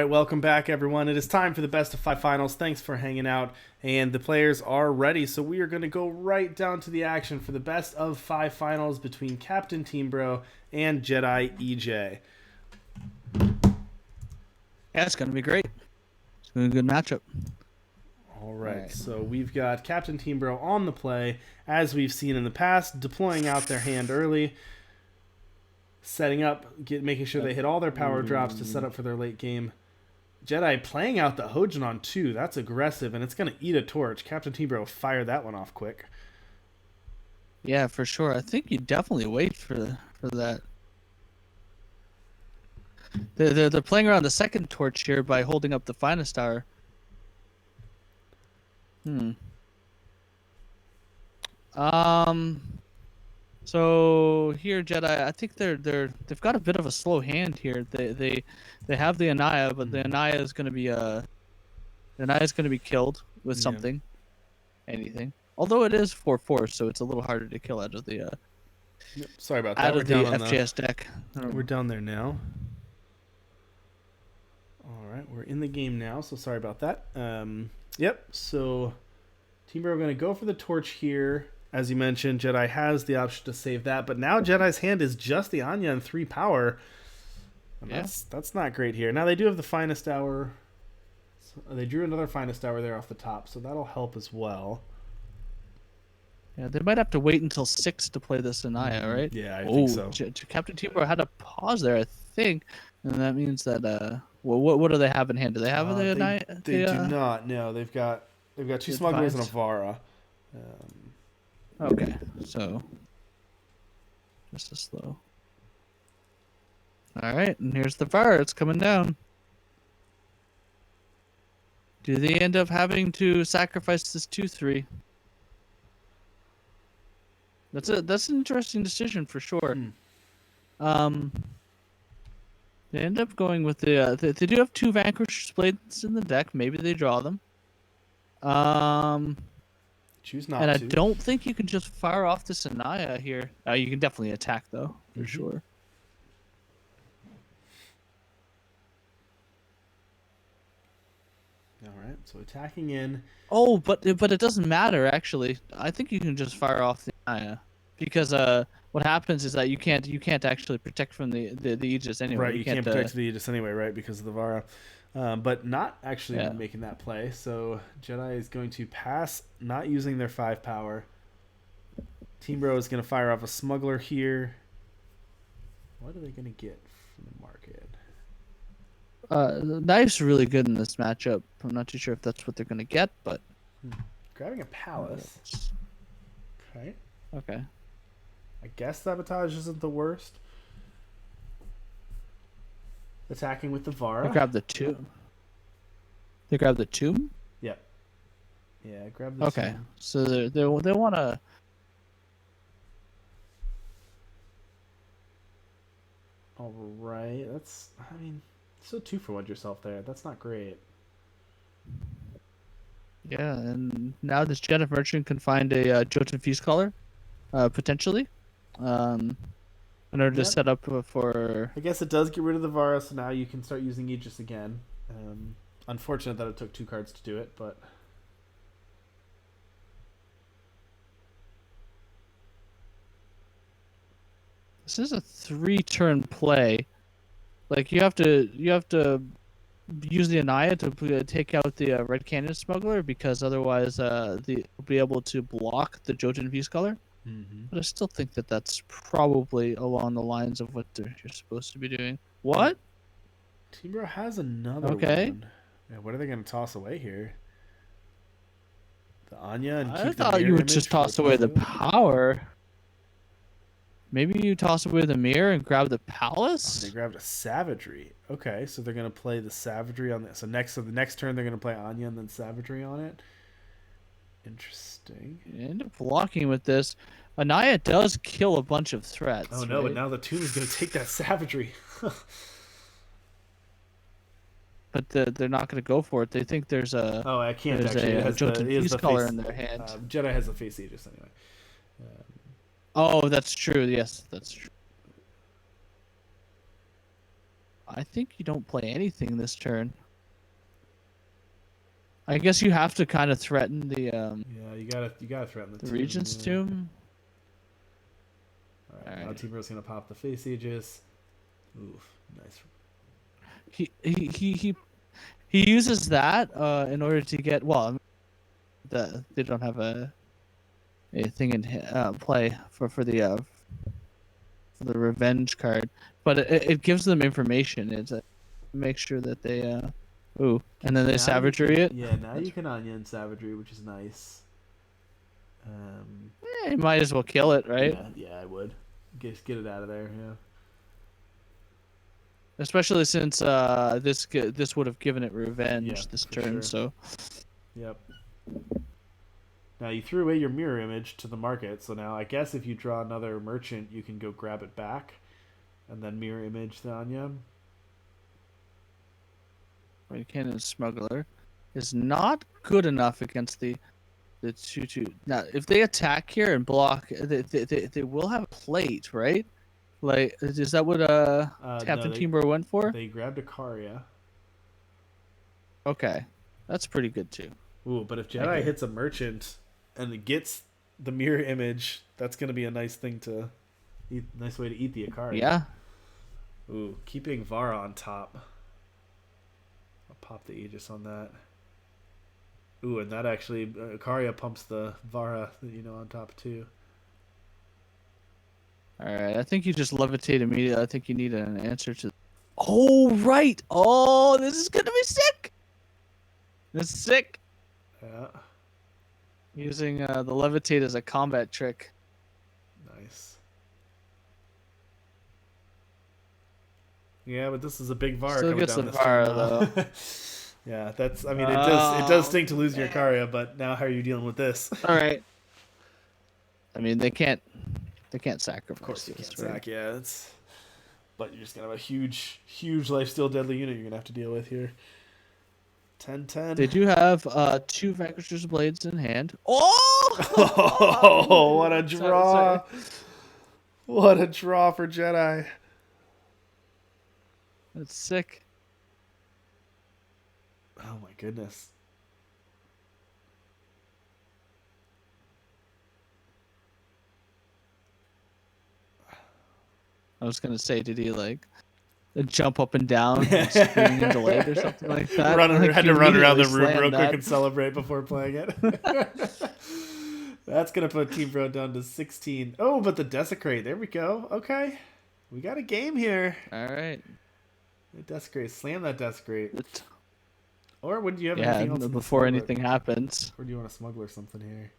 right, welcome back, everyone. It is time for the best of five finals. Thanks for hanging out, and the players are ready. So we are going to go right down to the action for the best of five finals between CaptainTeembro and Jedi EJ. Yeah, it's gonna be great. It's gonna be a good matchup. All right, so we've got CaptainTeembro on the play, as we've seen in the past, deploying out their hand early, setting up, making sure they hit all their power drops to set up for their late game. Jedi playing out the Hojin on 2. That's aggressive, and it's going to eat a torch. CaptainTeembro fired that one off quick. Yeah, for sure. I think you definitely wait for that. They're playing around the second torch here by holding up the finest hour. So here, Jedi, I think they've got a bit of a slow hand here. They have the Anaya, but the Anaya is gonna be killed with something, anything. Although it is 4/4, so it's a little harder to kill out of the Sorry about that. out We're of the down on FJS deck. We're down there now. All right, we're in the game now, so sorry about that. Yep, so Teembro going to go for the torch here. As you mentioned, Jedi has the option to save that, but now Jedi's hand is just the Anya and 3 power. And that's not great here. Now they do have the finest hour. So they drew another finest hour there off the top, so that'll help as well. Yeah, they might have to wait until 6 to play this Anaya, right? Yeah, I think so. CaptainTeembro had to pause there, I think, and that means that what do they have in hand? Do they have the Anaya? They do not. No, they've got 2 smugglers and a Vara. Okay, so just a slow. All right, and here's the fire. It's coming down. Do they end up having to sacrifice this 2/3? That's an interesting decision for sure. They end up going with the they do have 2 Vanquish Blades in the deck. Maybe they draw them. Choose not and to. I don't think you can just fire off this Anaya here. You can definitely attack though, for sure. All right, so attacking in. Oh, but it doesn't matter actually. I think you can just fire off the Anaya, because what happens is that you can't actually protect from the Aegis anyway. Right, you can't protect the Aegis anyway, right, because of the Vara. But not actually making that play. So Jedi is going to pass, not using their 5 power. Teembro is going to fire off a smuggler here. What are they going to get from the market? Knife's really good in this matchup. I'm not too sure if that's what they're going to get, but grabbing a palace. Okay. Okay. I guess sabotage isn't the worst. Attacking with the Vara. They grab the tomb. They grab the tomb? Yep. Yeah, grab the tomb. Okay. So they want to. All right. Still 2 for 1 yourself there. That's not great. Yeah, and now this Jedi Merchant can find a Jotun Feast Caller, potentially, in order to set up for. I guess it does get rid of the Vara, so now you can start using Aegis again. Unfortunate that it took 2 cards to do it, but this is a 3-turn play. Like you have to use the Anaya to take out the Red Canyon Smuggler, because otherwise they'll be able to block the Jotun Feast Caller. But I still think that that's probably along the lines of what you're supposed to be doing. What? Teembro has another one. Yeah, what are they going to toss away here? The Anya and keep the thought you would just toss away the power. Maybe you toss away the mirror and grab the palace? They grabbed a savagery. Okay, so they're going to play the savagery on this. So the next turn they're going to play Anya and then savagery on it. Interesting. You end up blocking with this. Anaya does kill a bunch of threats. Oh no, but now the tomb is going to take that savagery. But they're not going to go for it. They think there's a. Oh, I can't there's actually. A Jotun Feast Caller in their hand. Jedi has the face Aegis anyway. Oh, that's true. Yes, that's true. I think you don't play anything this turn. I guess you have to kind of threaten the Yeah, you gotta threaten the tomb, Regent's yeah. Tomb. All right, now Teembro's gonna pop the face aegis. Oof, nice. He uses that in order to get they don't have a thing in play for the revenge card, but it gives them information. It makes sure that they and then they Now you savagery can, it. yeah, now you can onion savagery, which is nice. You might as well kill it, right? Yeah, I would. Get it out of there, yeah. Especially since this would have given it revenge this turn. Sure. So Yep. Now you threw away your mirror image to the market, so now I guess if you draw another merchant, you can go grab it back, and then mirror image the Anya. Red Cannon Smuggler is not good enough against the 2/2. Now, if they attack here and block, they will have a plate, right? Like, is that what CaptainTeembro went for? They grabbed a Karya. Okay, that's pretty good too. Ooh, but if Jedi hits a merchant and it gets the mirror image, that's gonna be a nice thing to eat. Nice way to eat the Akari. Yeah. Ooh, keeping Vara on top. I'll pop the Aegis on that. Ooh, and that actually Karya pumps the Vara, on top too. All right, I think you just levitate immediately. I think you need an answer to. Oh right! Oh, this is gonna be sick. This is sick. Yeah. Using the levitate as a combat trick. Nice. Yeah, but this is a big Vara coming gets down the this Vara turn, though. Yeah, that's. I mean, it does sting to lose your Karya, but now how are you dealing with this? All right. I mean, they can't sacrifice. Of course you can't this, right? sack. Yeah, but you're just gonna have a huge lifesteal deadly unit you're gonna have to deal with here. 10-10. They do have 2 Vanquisher's Blades in hand. Oh! Oh, what a draw! Sorry. What a draw for Jedi. That's sick. Oh my goodness. I was gonna say, did he jump up and down, and screaming and delayed or something like that? Had to run around the room real that. quick and celebrate before playing it. That's gonna put Teembro down to 16. Oh, but the Desecrate. There we go. Okay, we got a game here. All right. Desecrate. Slam that Desecrate. Or would you have yeah, anything else before anything happens? Or do you want to smuggler something here?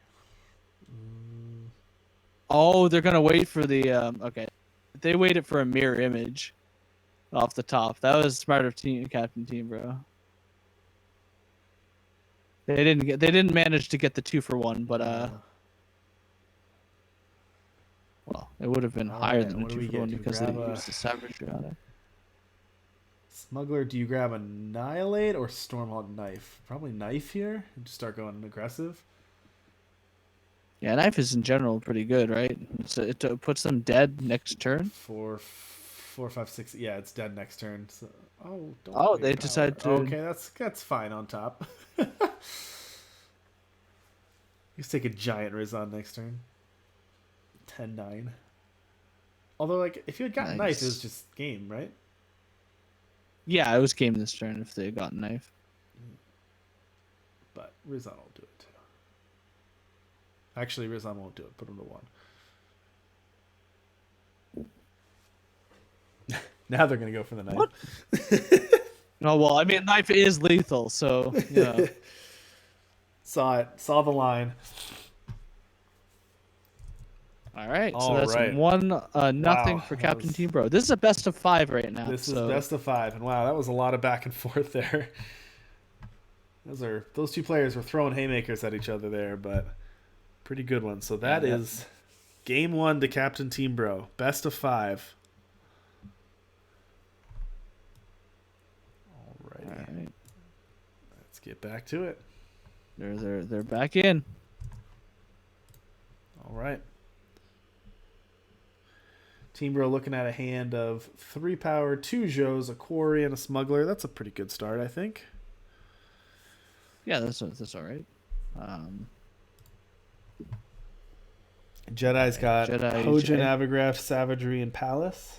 Oh, they're gonna wait for the okay. They waited for a mirror image off the top. That was smart of CaptainTeembro. They didn't manage to get the 2-for-1, but well, it would have been higher than a 2-for-1 because they used the savagery on it. Smuggler, do you grab Annihilate or Stormhawk Knife? Probably Knife here. And just start going aggressive. Yeah, Knife is in general pretty good, right? So it puts them dead next turn. 4, 5, 6. Yeah, it's dead next turn. So, they decide to. Okay, that's fine on top. You take a giant Rizon next turn. 10-9. Although, if you had gotten Knife, it was just game, right? Yeah, it was game this turn if they had gotten Knife. But Rizon will do it too. Actually, Rizon won't do it. Put him to 1. Now they're going to go for the Knife. What? No, well, I mean, Knife is lethal, so, Saw it. Saw the line. All right, so that's 1-0 for CaptainTeembro. This is a best of 5 right now. This is best of 5, and wow, that was a lot of back and forth there. Those two players were throwing haymakers at each other there, but pretty good one. So that is game 1 to CaptainTeembro, best of 5. All right, let's get back to it. They're back in. All right. Teembro looking at a hand of 3 power, 2 Joes, a quarry, and a smuggler. That's a pretty good start, I think. Yeah, that's all right. Jedi's got Jedi Hojin, HA. Avigraph, Savagery, and Palace.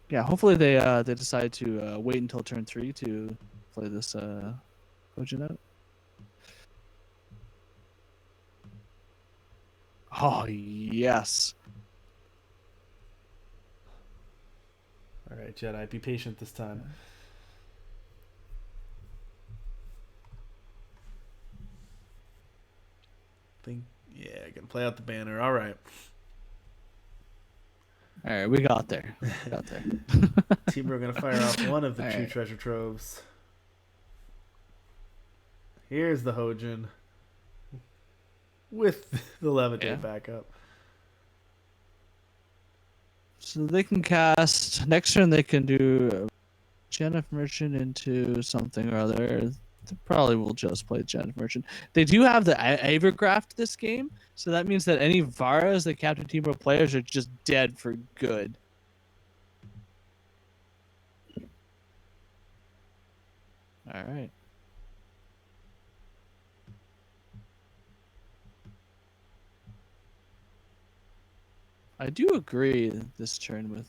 Yeah, hopefully they decide to wait until turn 3 to play this Hojin out. Oh yes. All right, Jedi, be patient this time. Yeah, gonna play out the banner. All right. All right, we got there. We got there. Teembro gonna fire off one of the All true right. treasure troves. Here's the Hojin with the levitate backup. So they can cast next turn. They can do Jennifer Merchant into something or other. They probably will just play Jennifer Merchant. They do have the Avergraft this game, so that means that any Varas that CaptainTeembro players are just dead for good. All right. I do agree this turn with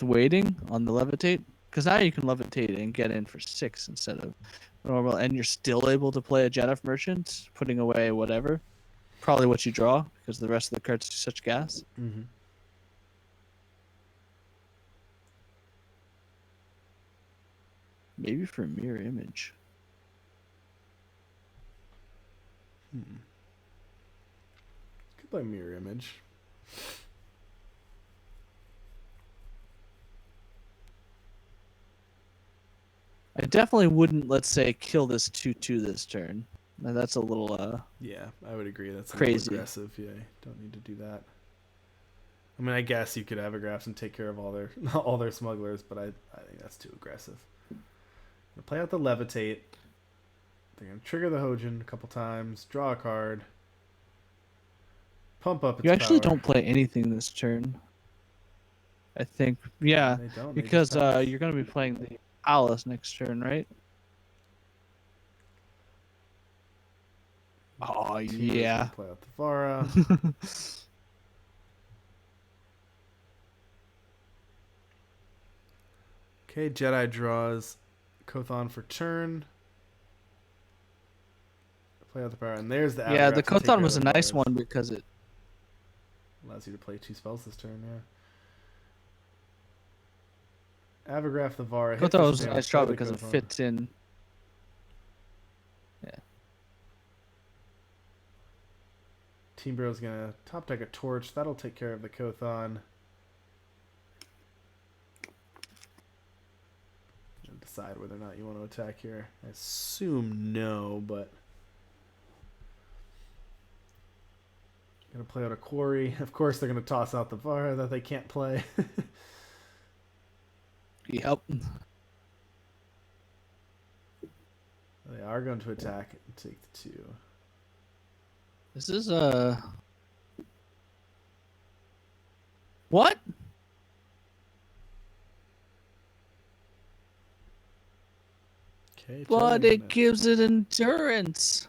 waiting on the levitate, because now you can levitate and get in for 6 instead of normal, and you're still able to play a Jennifer Merchant, putting away whatever. Probably what you draw, because the rest of the cards do such gas. Mm-hmm. Maybe for a mirror image. Could play mirror image. I definitely wouldn't, let's say, kill this 2/2 this turn. Now, that's a little Yeah, I would agree. That's a crazy. little aggressive. Yeah, don't need to do that. I mean, I guess you could Avigraphs and take care of all their smugglers, but I think that's too aggressive. Gonna play out the levitate. They're gonna trigger the Hojin a couple times, draw a card, pump up its You actually power. don't play anything this turn. I think, yeah, They don't. because you're going to be playing the Palace next turn, right? Oh, yeah. Play out the Vara. Okay, Jedi draws Kothon for turn. Play out the power, and there's the Yeah, the Avigraphs to take Kothon care was a of the nice Varas. one because it Allows you to play 2 spells this turn, yeah. Avigraph the Vara. Kothon was a nice draw because it fits in. Yeah. Teembro's gonna top deck a torch. That'll take care of the Kothon. Decide whether or not you want to attack here. I assume no, but gonna play out a quarry. Of course, they're gonna toss out the Vara that they can't play. Yep. They are going to attack and take the 2. This is what? Okay, But it gives it endurance.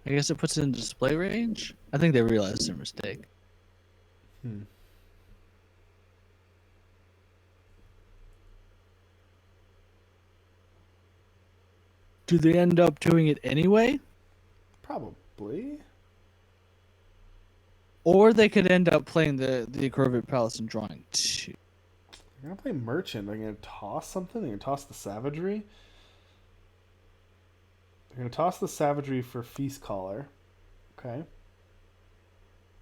I guess it puts it in display range. I think they realized their mistake. Do they end up doing it anyway? Probably. Or they could end up playing the Corvette Palace and drawing 2. They're gonna play Merchant. They're gonna toss something. They're gonna toss the Savagery. They're gonna toss the Savagery for Feast Caller. Okay.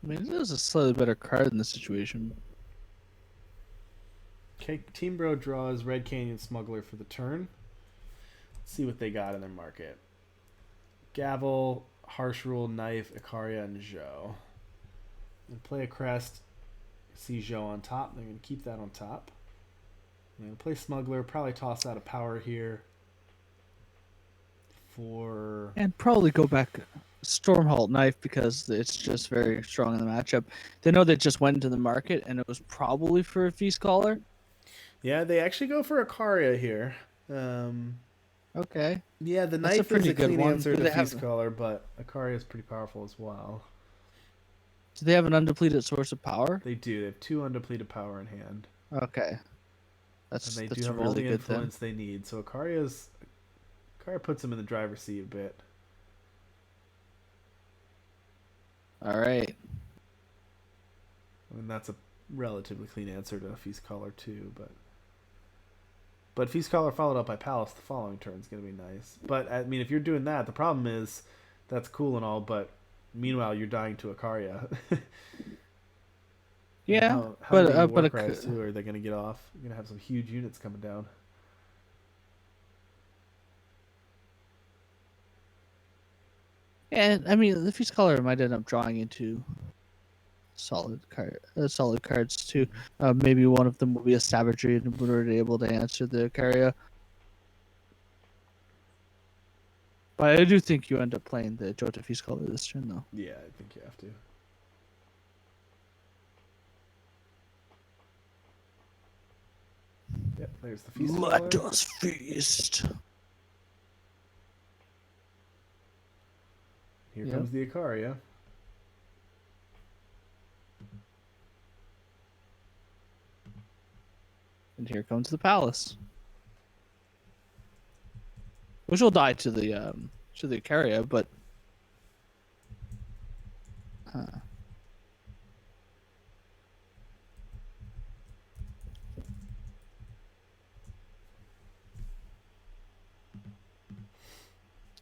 I mean, it is a slightly better card in this situation. Okay, Teembro draws Red Canyon Smuggler for the turn. Let's see what they got in their market. Gavel, Harsh Rule, Knife, Ikaria, and Zhou. And play a crest. See Zhou on top. They're going to keep that on top. They're going to play Smuggler. Probably toss out a power here. for... And probably go back Stormhalt Knife because it's just very strong in the matchup. They know they just went into the market and it was probably for a Feast Caller. Yeah, they actually go for Ikaria here. Okay. Yeah, the That's a knife is pretty a good clean one. answer to Feast Caller, but Ikaria is pretty powerful as well. Do they have an undepleted source of power? They do. They have 2 undepleted power in hand. Okay. And they do That's have all really the good then. influence they need. So Ikaria puts them in the driver's seat a bit. All right. I mean, that's a relatively clean answer to Feast Caller too, but Feast Caller followed up by Palace the following turn is going to be nice. But I mean, if you're doing that, the problem is that's cool and all, but meanwhile you're dying to Ikaria. Yeah, how but many Warcries too are they going to get off? You're going to have some huge units coming down. and I mean the Feast Caller might end up drawing into solid cards too. Maybe one of them will be a Savagery and we're able to answer the Ikaria. But I do think you end up playing the Jota Feast Caller this turn though. Yeah, I think you have to. Yep, there's the Feast Caller. Let us feast. Here comes the Ikaria. And here comes the Palace. Which will die to the Ikaria, but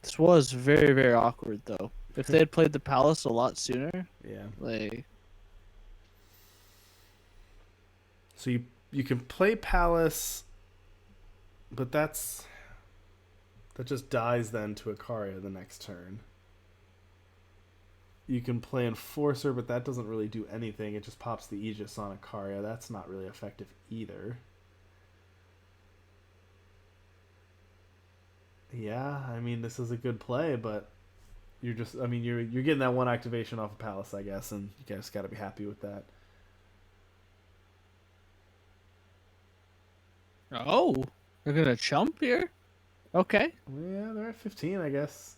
this was very, very awkward though. If they had played the Palace a lot sooner, Yeah. like So you can play Palace, but that just dies then to Ikaria the next turn. You can play Enforcer, but that doesn't really do anything. It just pops the Aegis on Ikaria. That's not really effective either. Yeah, I mean, this is a good play, but you're getting that one activation off of Palace, I guess, and you guys got to be happy with that. oh, they're gonna chump here. Okay, Yeah, they're at 15, I guess.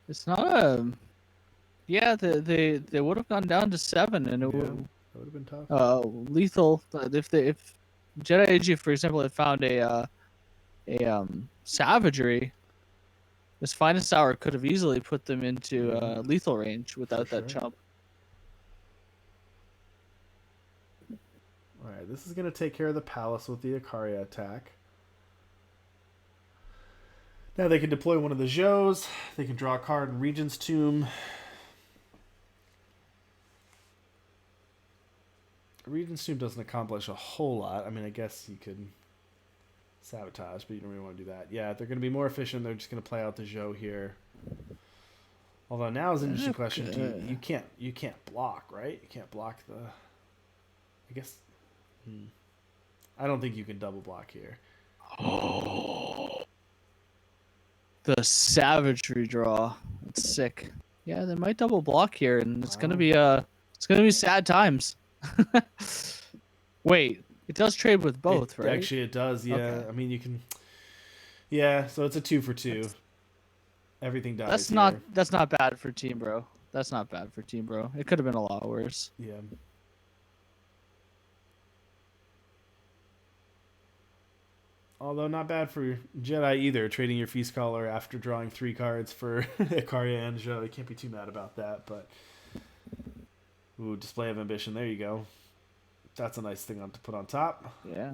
it's not a. Yeah, they would have gone down to 7, and it Yeah, would that would have been tough. lethal. If Jedi AG, for example, had found a Savagery, this finest hour could have easily put them into lethal range without that chump. Alright, this is going to take care of the Palace with the Ikaria attack. Now they can deploy one of the Zhous. They can draw a card in Regent's Tomb. Regent's Tomb doesn't accomplish a whole lot. I mean, I guess you could sabotage, but you don't really want to do that. Yeah, they're going to be more efficient. They're just going to play out the Zhou here. Although now is an interesting question. You can't block, right? You can't block the... I guess... I don't think you can double block here. The Savagery draw. That's sick. Yeah, they might double block here, and it's gonna be sad times. Wait, it does trade with both, right? Actually, it does. Yeah, okay. I mean, you can. Yeah, so it's a 2 for 2. Everything dies. That's not bad for Teembro. That's not bad for Teembro. It could have been a lot worse. Yeah. Although not bad for Jedi either, trading your Feast Caller after drawing 3 cards for Ikaria and Zhou. You can't be too mad about that, but... Ooh, Display of Ambition. There you go. That's a nice thing to put on top. Yeah.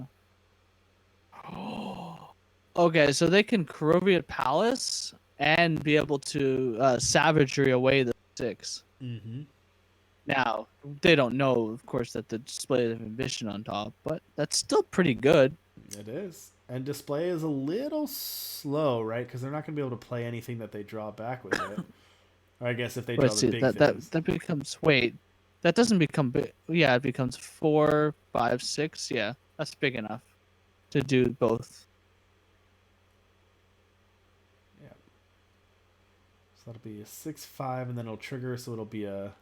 Okay, so they can Corroviate Palace and be able to Savagery away the 6. Mm-hmm. Now, they don't know, of course, that the Display of Ambition on top, but that's still pretty good. It is. And Display is a little slow, right? Because they're not going to be able to play anything that they draw back with it. Or I guess if they draw the big things. That becomes... Wait, that doesn't become big. Yeah, it becomes 4, 5, 6. Yeah, that's big enough to do both. So that'll be a 6/5, and then it'll trigger, so it'll be a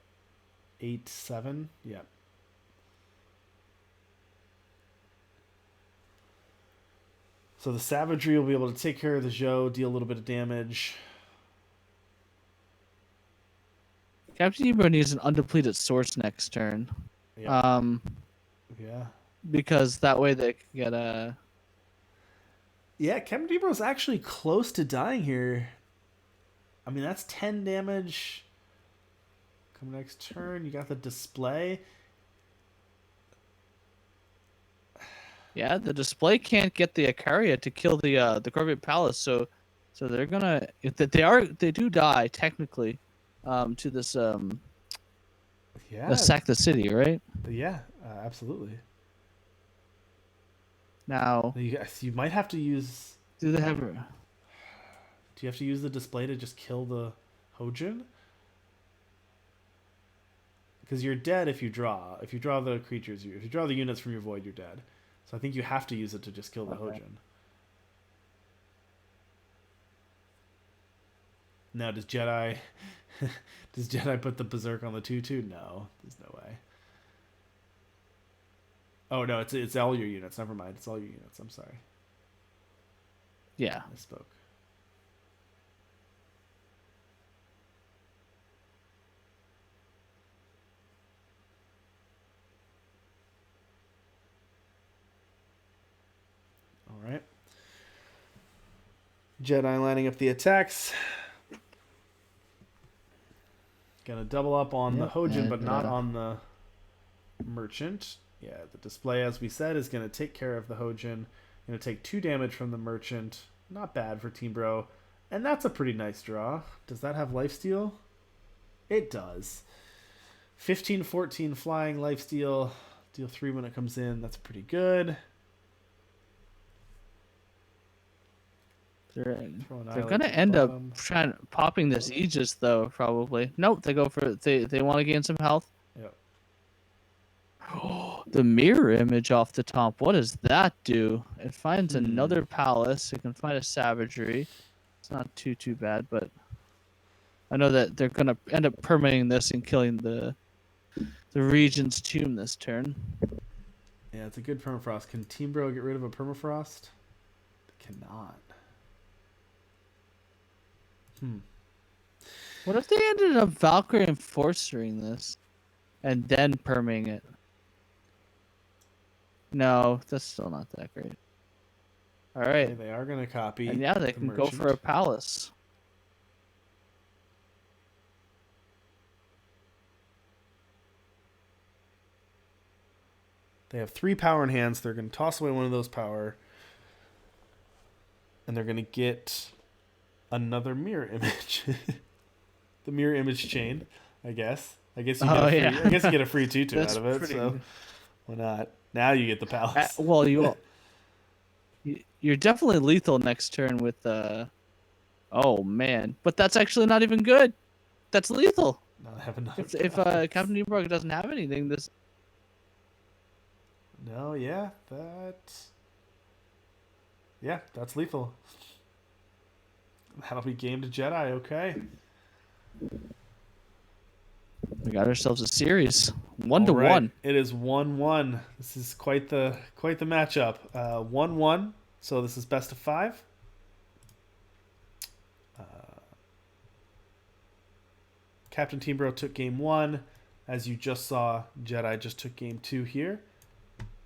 8/7. Yeah. So the savagery will be able to take care of the Zhou, deal a little bit of damage. CaptainTeembro needs an undepleted source next turn. Yeah. Yeah. Because that way they can get a. Yeah, CaptainTeembro's actually close to dying here. I mean, that's 10 damage. Come next turn, you got the display. Yeah, the display can't get the Icaria to kill the Corvette Palace, so they're gonna they do die technically, to this Yeah. sack the city, right? Yeah, absolutely. Now, You might have to use. do they have? Do you have to use the display to just kill the Hojin? Because you're dead if you draw. If you draw the creatures, if you draw the units from your void, you're dead. So I think you have to use it to just kill the Hojin. Now, does Jedi put the Berserk on the 2/2? No, there's no way. Oh no, it's all your units. Never mind, it's all your units. I'm sorry. Yeah. I spoke. All right. Jedi lining up the attacks. Gonna double up on the Hojin, but not on the merchant. Yeah, the display, as we said, is gonna take care of the Hojin. Gonna take 2 damage from the merchant. Not bad for Teembro. And that's a pretty nice draw. Does that have lifesteal? It does. 15/14 flying lifesteal. Deal 3 when it comes in. That's pretty good. They're gonna end up popping this Aegis though, probably. Nope, they go for they want to gain some health. Yep. The mirror image off the top. What does that do? It finds another palace. It can find a savagery. It's not too bad, but I know that they're gonna end up permitting this and killing the Regent's Tomb this turn. Yeah, it's a good permafrost. Can Teembro get rid of a permafrost? They cannot. What if they ended up Valkyrie enforcering this and then perming it? No, that's still not that great. All right. Okay, they are going to copy. And yeah, they can go for a palace. They have 3 power in hands. They're going to toss away one of those power. And they're going to get another mirror image. The mirror image chain, I guess. I guess you get a free 2/2 out of it. So why not? Now you get the palace. Well, you're definitely lethal next turn with oh man, but that's actually not even good. That's lethal. Not have enough. If CaptainTeembro doesn't have anything, this. No, yeah, that's lethal. That'll be game to Jedi. Okay. We got ourselves a series, 1-1. It is 1-1. This is quite the matchup. 1-1. So this is best of 5. CaptainTeembro took game 1. As you just saw, Jedi just took game 2 here.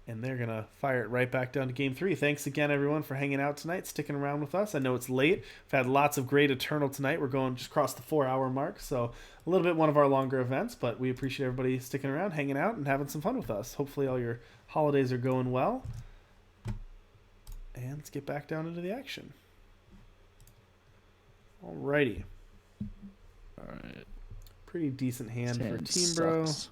And they're going to fire it right back down to game 3. Thanks again, everyone, for hanging out tonight, sticking around with us. I know it's late. We've had lots of great Eternal tonight. We're going just across the 4-hour mark, so a little bit one of our longer events, but we appreciate everybody sticking around, hanging out, and having some fun with us. Hopefully all your holidays are going well. And let's get back down into the action. Alrighty. All right. Pretty decent hand for Teembro.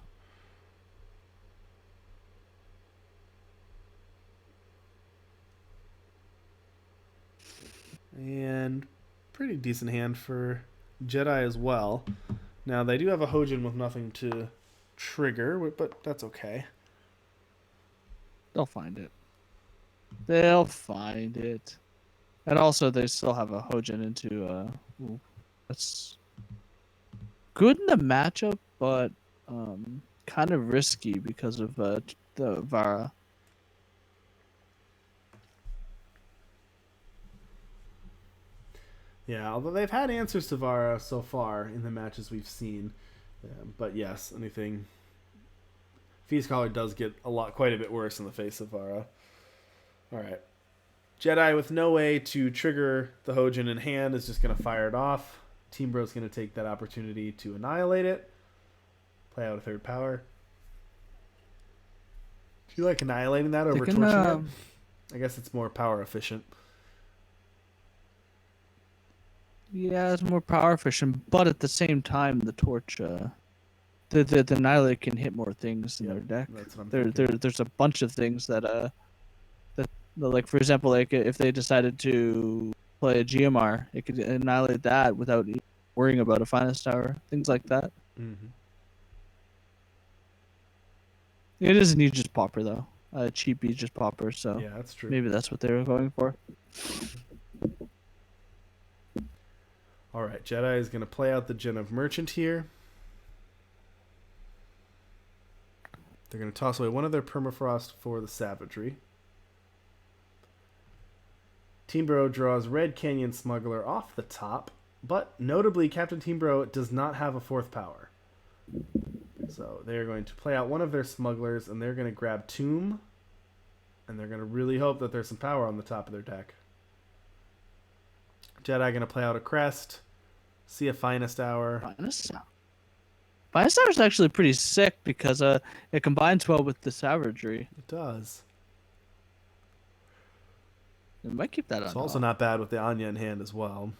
And pretty decent hand for Jedi as well. Now, they do have a Hojin with nothing to trigger, but that's okay. They'll find it. They'll find it. And also, they still have a Hojin into... good in the matchup, but kind of risky because of the Vara. Yeah, although they've had answers to Vara so far in the matches we've seen. But yes, anything. Feast Caller does get quite a bit worse in the face of Vara. Alright. Jedi with no way to trigger the Hojin in hand is just going to fire it off. Teembro's going to take that opportunity to annihilate it. Play out a third power. Do you like annihilating that over torching it? I guess it's more power efficient. Yeah, it's more power efficient, but at the same time, the torch, the Annihilate can hit more things in their deck. That's what I'm There's a bunch of things that like for example, like if they decided to play a GMR, it could annihilate that without worrying about a finest tower, things like that. Mm-hmm. It is an Aegis popper though, a cheap Aegis popper. So yeah, that's true. Maybe that's what they were going for. All right, Jedi is going to play out the Gen of Merchant here. They're going to toss away one of their permafrost for the savagery. Teembro draws Red Canyon Smuggler off the top, but notably, CaptainTeembro does not have a fourth power. So they're going to play out one of their smugglers, and they're going to grab Tomb, and they're going to really hope that there's some power on the top of their deck. Jedi going to play out a Crest, see a Finest Hour. Finest Hour is actually pretty sick because it combines well with the savagery. It does. It might keep that on. It's also not bad with the Anya in hand as well.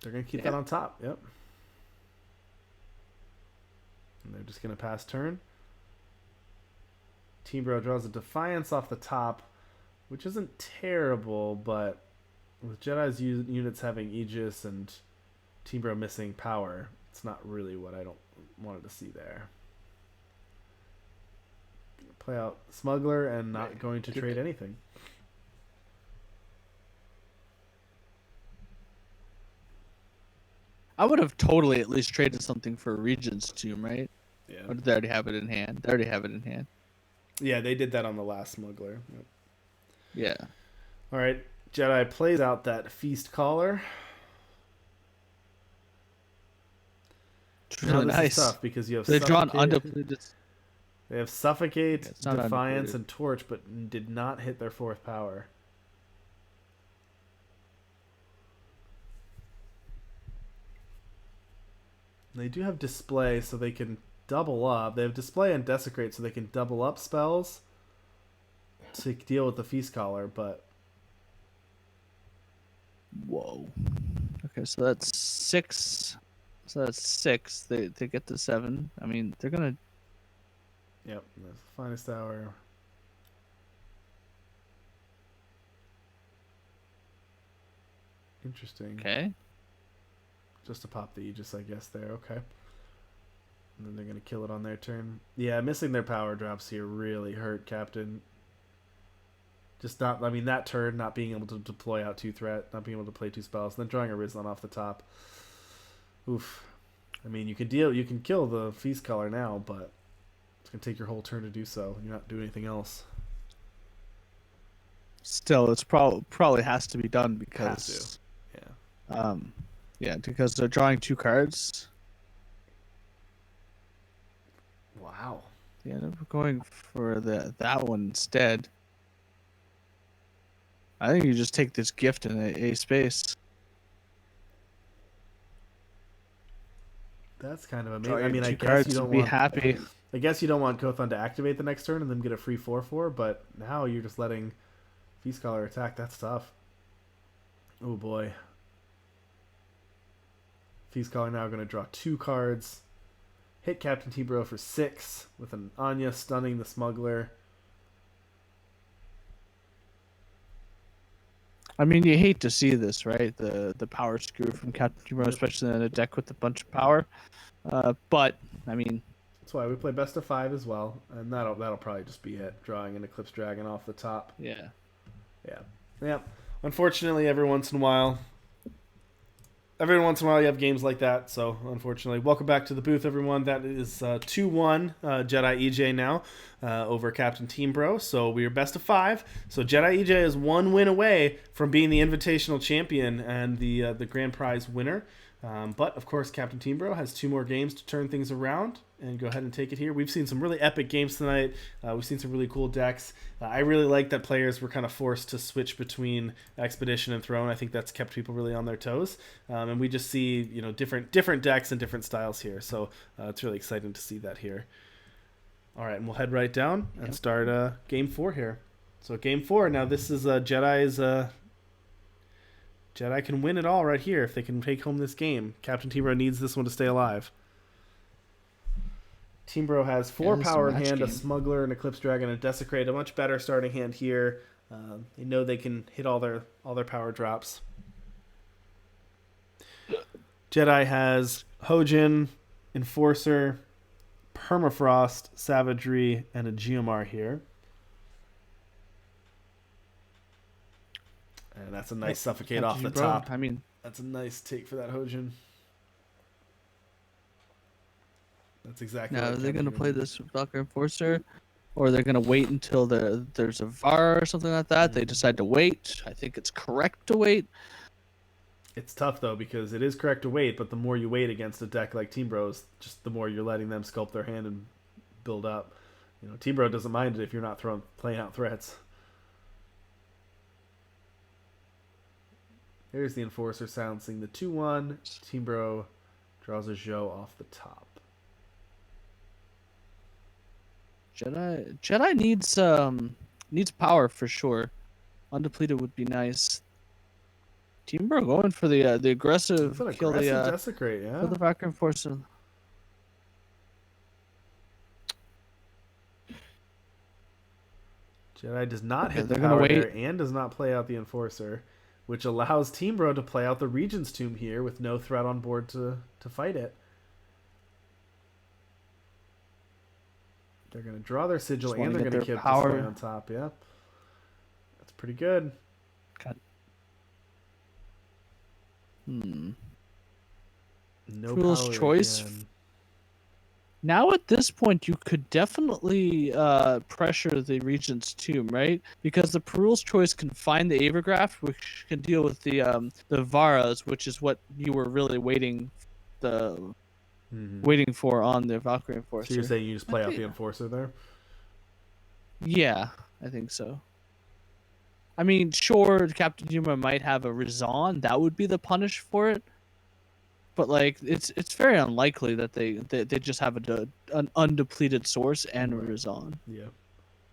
They're going to keep that on top. Yep. And they're just going to pass turn. Teembro draws a Defiance off the top, which isn't terrible, but with Jedi's units having Aegis and Teembro missing power, it's not really what I don't wanted to see there. Play out Smuggler and not going to trade anything. I would have totally at least traded something for Regent's Tomb, right? Yeah. Or did they already have it in hand? They already have it in hand. Yeah, they did that on the last Smuggler. Yep. Yeah. All right, Jedi plays out that Feast Caller. It's really nice. Is tough because you have they've drawn undepleted. They have Suffocate, Defiance, undepleted. and Torch, but did not hit their fourth power. They do have Display, so they can double up. They have Display and Desecrate, so they can double up spells to deal with the Feast Caller, but... Whoa. Okay, so that's 6. So that's 6. They get to 7. I mean, they're going to... Yep, that's the Finest Hour. Interesting. Okay. Just to pop the Aegis, I guess, there. Okay. And then they're going to kill it on their turn. Yeah, missing their power drops here really hurt Captain. Just not, I mean, that turn, not being able to deploy out 2 threat, not being able to play 2 spells, and then drawing a Rizlan off the top. Oof. I mean, you can kill the Feast Caller now, but it's going to take your whole turn to do so. You're not doing anything else. Still, it's probably has to be done because... Has to. Yeah. Yeah, because they're drawing 2 cards. Wow. Yeah, they're going for that one instead. I think you just take this gift in a space. That's kind of amazing. I mean, I guess cards you don't be want happy. I guess you don't want Kothon to activate the next turn and then get a free 4/4, but now you're just letting Feast Caller attack. That's tough. Oh boy. Feast Caller now going to draw 2 cards. Hit CaptainTeembro for 6 with an Anya stunning the Smuggler. I mean, you hate to see this, right? The power screw from CaptainTeembro, especially in a deck with a bunch of power. But I mean, that's why we play best of 5 as well, and that'll probably just be it. Drawing an Eclipse Dragon off the top. Yeah. Yeah. Unfortunately, every once in a while, every once in a while you have games like that. So unfortunately, welcome back to the booth, everyone. That is 2-1 Jedi EJ now over CaptainTeembro. So we are best of 5. So Jedi EJ is 1 win away from being the Invitational champion and the grand prize winner. But of course, CaptainTeembro has 2 more games to turn things around and go ahead and take it here. We've seen some really epic games tonight. We've seen some really cool decks. I really like that players were kind of forced to switch between Expedition and Throne. I think that's kept people really on their toes, and we just see different decks and different styles here. So it's really exciting to see that here. All right, and we'll head right down and start game 4 here. So game 4. Now this is Jedi's. Jedi can win it all right here if they can take home this game. CaptainTeembro needs this one to stay alive. Teembro has 4 power in hand, a Smuggler, an Eclipse Dragon, and a Desecrate. A much better starting hand here. They know they can hit all their power drops. Jedi has Hojin, Enforcer, Permafrost, Savagery, and a Geomar here. And that's a nice suffocate off the top. I mean, that's a nice take for that Hojin. That's exactly. Now, are they going to play this Valkyrie Enforcer, or they're going to wait until there's a VAR or something like that? They decide to wait. I think it's correct to wait. It's tough, though, because it is correct to wait, but the more you wait against a deck like Teembro's, just the more you're letting them sculpt their hand and build up. Teembro doesn't mind it if you're not playing out threats. Here's the Enforcer silencing the 2-1. Teembro draws a Zhou off the top. Jedi needs power for sure. Undepleted would be nice. Teembro going for the aggressive kill, the Desecrate, yeah. Kill the Valkyrie Enforcer. Jedi does not hit the power there and does not play out the Enforcer, which allows Teembro to play out the Regent's Tomb here with no threat on board to fight it. They're going to draw their Sigil and they're going to keep power on top, yeah. That's pretty good. God. No Fool's choice. Again. Now at this point, you could definitely pressure the Regent's Tomb, right? Because the Perul's Choice can find the Avergraft, which can deal with the Varas, which is what you were really waiting for on the Valkyrie Enforcer. So you're saying you just play out the Enforcer there? Yeah, I think so. I mean, sure, CaptainTeembro might have a Rizan. That would be the punish for it. But like, it's very unlikely that they just have an undepleted source and a Rizan. Yeah,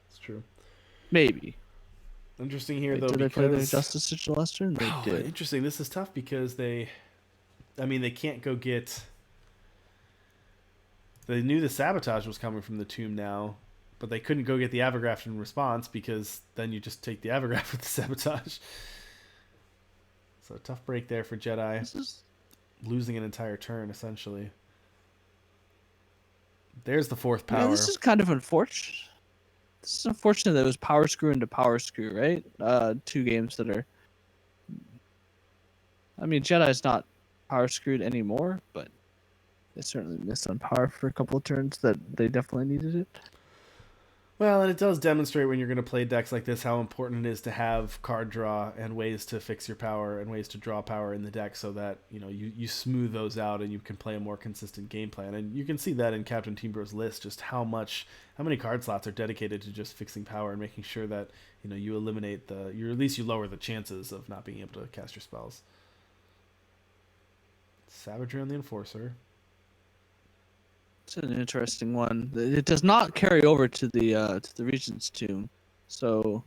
it's true. Maybe. Interesting here, though, did because... they play their Justice Sigil Luster? They did. Interesting. This is tough because they can't go get... They knew the Sabotage was coming from the tomb now, but they couldn't go get the Avergraft in response because then you just take the Avergraft with the Sabotage. So tough break there for Jedi. Losing an entire turn, essentially. There's the 4th power. Yeah, this is kind of unfortunate. This is unfortunate that it was Power Screw into Power Screw, right? 2 games that are... I mean, Jedi's not Power Screwed anymore, but they certainly missed on power for a couple of turns that they definitely needed it. Well, and it does demonstrate when you're going to play decks like this how important it is to have card draw and ways to fix your power and ways to draw power in the deck so that you smooth those out and you can play a more consistent game plan. And you can see that in CaptainTeembro's list, just how many card slots are dedicated to just fixing power and making sure that you eliminate at least you lower the chances of not being able to cast your spells. Savagery on the Enforcer. It's an interesting one. It does not carry over to the Regent's Tomb, so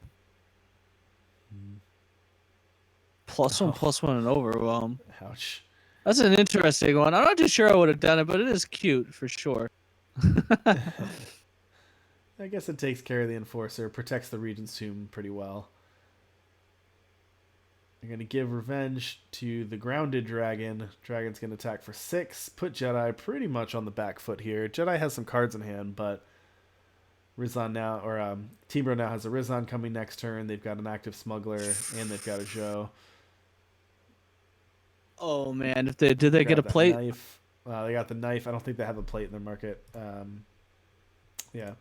+1/+1 and overwhelm. Ouch. That's an interesting one. I'm not too sure I would have done it, but it is cute for sure. I guess it takes care of the Enforcer, protects the Regent's Tomb pretty well. I'm going to give revenge to the Grounded Dragon. Dragon's going to attack for 6. Put Jedi pretty much on the back foot here. Jedi has some cards in hand, but Rizan now, or Teembro now has a Rizan coming next turn. They've got an active Smuggler, and they've got a Zhou. Oh man, if they get Grab a that plate? knife. They got the knife. I don't think they have a plate in their market. Yeah. I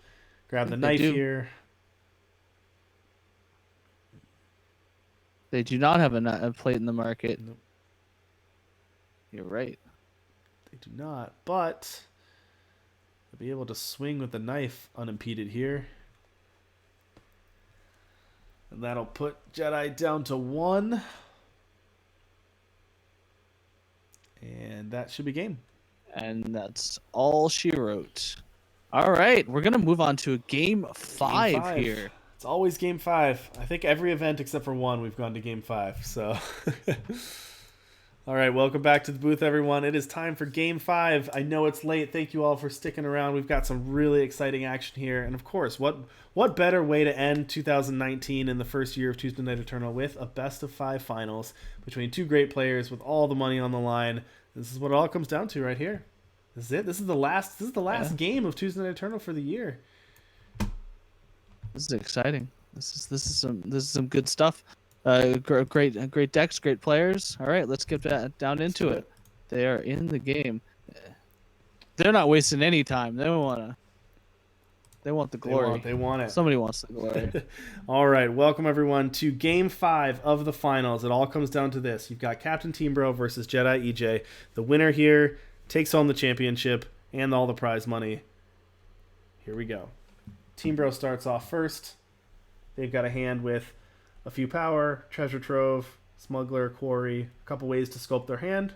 Grab the think they knife do. here. They do not have a plate in the market. Nope, You're right. they do not. But they'll be able to swing with the knife unimpeded here. And that'll put Jedi down to 1. And that should be game. And that's all she wrote. All right, we're gonna move on to game Game five 5. here. It's always game 5. I think every event except for one, we've gone to game 5. So, all right, welcome back to the booth, everyone. It is time for game 5. I know it's late. Thank you all for sticking around. We've got some really exciting action here, and of course, what better way to end 2019 in the first year of Tuesday Night Eternal with a best of 5 finals between two great players with all the money on the line. This is what it all comes down to right here. This is it. This is the last. This is the last Yeah. game of Tuesday Night Eternal for the year. This is exciting. This is some good stuff. Great decks, great players. All right, let's get down into it. They are in the game. They're not wasting any time. They want the glory. They want it. Somebody wants the glory. All right, welcome everyone to Game 5 of the finals. It all comes down to this. You've got CaptainTeembro versus Jedi EJ. The winner here takes home the championship and all the prize money. Here we go. Teembro starts off first. They've got a hand with a few power, treasure trove, smuggler, quarry, a couple ways to sculpt their hand.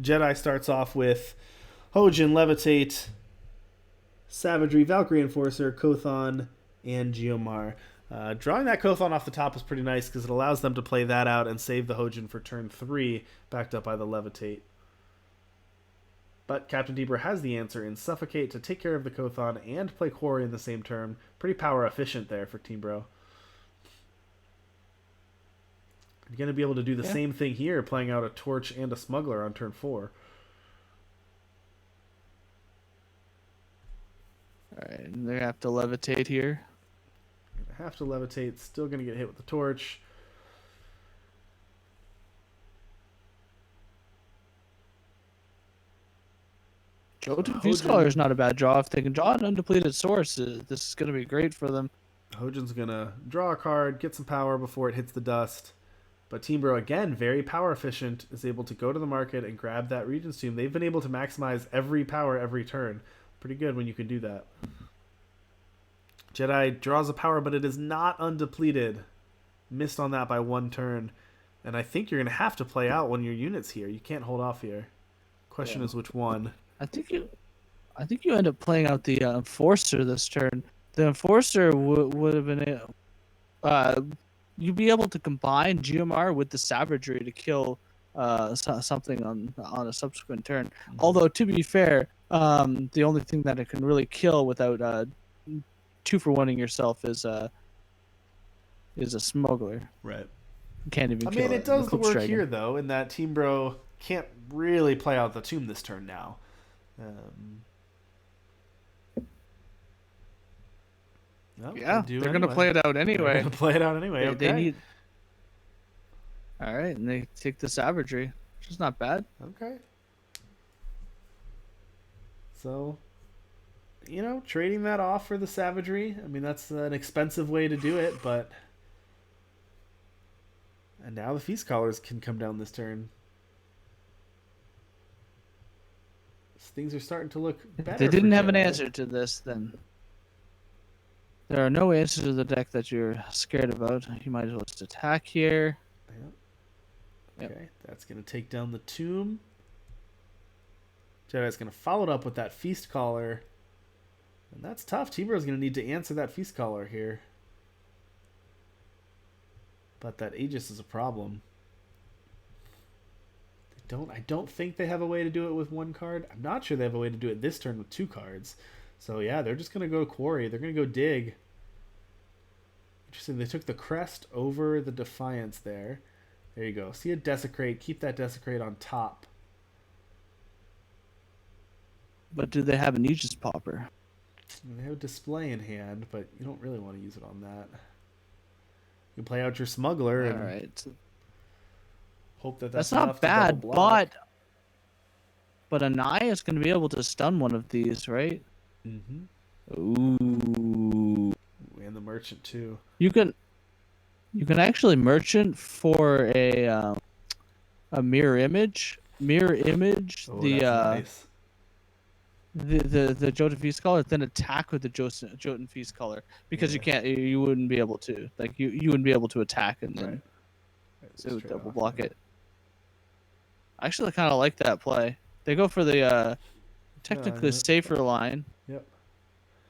Jedi starts off with Hojin, Levitate, Savagery, Valkyrie Enforcer, Kothon, and Geomar. Drawing that Kothon off the top is pretty nice because it allows them to play that out and save the Hojin for turn 3, backed up by the Levitate. But CaptainTeembro has the answer in Suffocate to take care of the Kothon and play Quarry in the same turn. Pretty power efficient there for Teembro. You're going to be able to do the same thing here, playing out a Torch and a Smuggler on turn 4. All right, and they have to levitate here. Have to Levitate, still going to get hit with the Torch. Jotun Fuse Collar is not a bad draw. If they can draw an undepleted source, this is going to be great for them. Hojin's going to draw a card, get some power before it hits the dust. But Teembro, again, very power efficient, is able to go to the market and grab that Regent's Tomb. They've been able to maximize every power every turn. Pretty good when you can do that. Jedi draws a power, but it is not undepleted. Missed on that by 1 turn. And I think you're going to have to play out one of your units here. You can't hold off here. Question is which one. I think you end up playing out the Enforcer this turn. The Enforcer would have been you'd be able to combine GMR with the Savagery to kill something on a subsequent turn. Mm-hmm. Although to be fair, the only thing that it can really kill without 2-for-1ing yourself is a Smuggler. Right. You can't even. Kill it does the work Dragon here though, in that Teembro can't really play out the tomb this turn now. Yeah, they're going to play it out anyway. They're going to play it out anyway. Okay. They need. All right, and they take the Savagery, which is not bad. Okay. So, trading that off for the Savagery, I mean, that's an expensive way to do it, but... And now the Feast Callers can come down this turn. Things are starting to look better. They didn't have an answer to this, then. There are no answers to the deck that you're scared about. You might as well just attack here. Yep. Okay, that's going to take down the tomb. Jedi's going to follow it up with that Feast Caller. And that's tough. Teembro's going to need to answer that Feast Caller here. But that Aegis is a problem. I don't think they have a way to do it with 1 card. I'm not sure they have a way to do it this turn with 2 cards. So yeah, they're just going to go Quarry. They're going to go Dig. Interesting. They took the Crest over the Defiance there. There you go. See a Desecrate. Keep that Desecrate on top. But do they have an Aegis Popper? They have a Display in hand, but you don't really want to use it on that. You can play out your Smuggler. All And right. All right. So, All right. So, Hope that That's that's enough not to double bad, block. but Anaya is going to be able to stun one of these, right? Mm-hmm. Ooh. And the merchant too. You can actually merchant for a mirror image. Mirror image Oh, that's nice. the Jotun Feast color, then attack with the Jotun Feast color because Yeah. you wouldn't be able to you wouldn't be able to attack and Right. then so it would Straight double off. block Yeah. it. I actually kind of like that play. They go for the No, technically safer line. yep.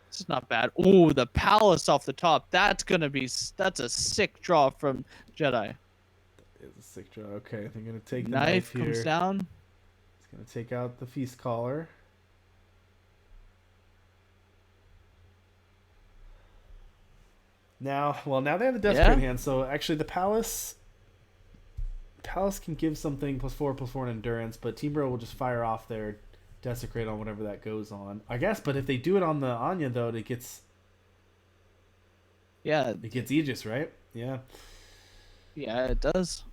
This is not bad. Ooh, the palace off the top. That's a sick draw from Jedi. It's a sick draw. Okay, they're gonna take the knife Knife comes here. down. It's gonna take out the feast caller. Now they have the desperate Yeah. hand. So actually, the palace can give something +4/+4 in endurance, but Teembro will just fire off their desecrate on whatever that goes on, I guess. But if they do it on the Anya, though, Yeah. it gets Aegis, right? Yeah. Yeah, it does.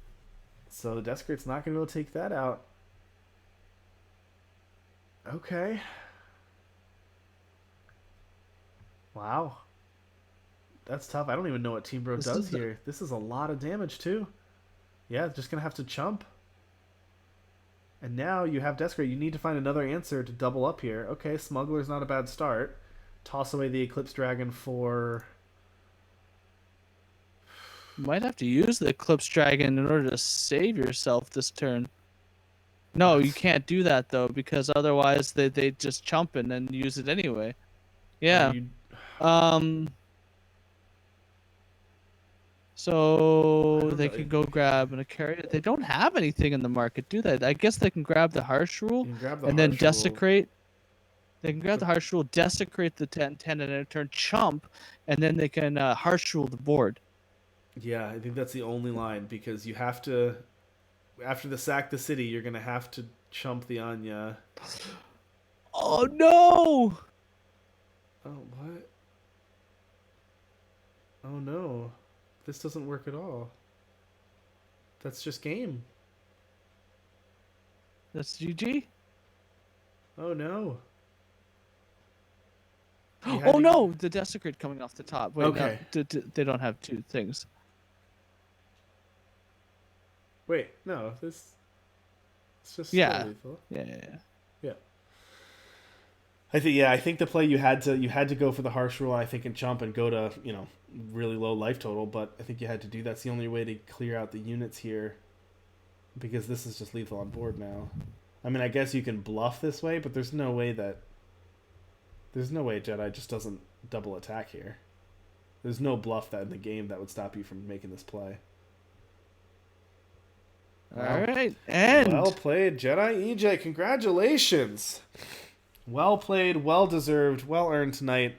So the desecrate's not gonna be able to take that out. Okay. Wow. That's tough. I don't even know what Teembro This does is here. This is a lot of damage too. Yeah, just gonna have to chump. And now you have Desecrate. You need to find another answer to double up here. Okay, Smuggler's not a bad start. Toss away the Eclipse Dragon for... You might have to use the Eclipse Dragon in order to save yourself this turn. No, you What? can't do that though, because otherwise they just chump and then use it anyway. Oh, Yeah. you... Um. I So don't they know. can go grab and a carry. They don't have anything in the market, do they? I guess they can grab the Harsh Rule You can grab the and then Harsh Rule. desecrate. They can grab But the Harsh Rule, desecrate the 10/10 and in turn chump, and then they can Harsh Rule the board. yeah, I think that's the only line, because you have to... After the sack the city, you're going to have to chump the Anya. Oh no! Oh, what? Oh, no. This doesn't work at all. That's just game. That's GG. Oh, no. Oh no! The desecrate coming off the top. Wait, Okay. no, they don't have two things. Wait, no. It's just still Yeah. lethal. Yeah. Yeah. I think the play you had to go for the harsh rule, I think, and chump and go to, really low life total, but I think you had to do that's the only way to clear out the units here, because this is just lethal on board now. I mean, I guess you can bluff this way, but there's no way Jedi just doesn't double attack here. There's no bluff that in the game that would stop you from making this play. All right, and well played, Jedi EJ. Congratulations. Well played, well deserved, well earned tonight.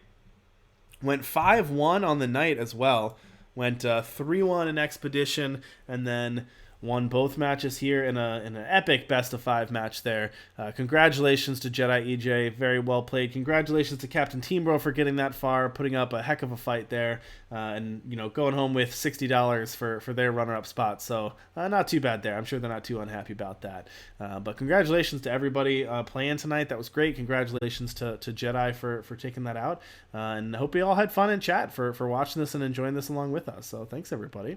Went 5-1 on the night as well. Went 3-1 in Expedition, and then won both matches here in an epic best-of-5 match there. Congratulations to Jedi EJ. Very well played. Congratulations to CaptainTeembro for getting that far, putting up a heck of a fight there, and going home with $60 for their runner-up spot. So not too bad there. I'm sure they're not too unhappy about that. But congratulations to everybody playing tonight. That was great. Congratulations to Jedi for taking that out. And I hope you all had fun in chat for watching this and enjoying this along with us. So thanks, everybody.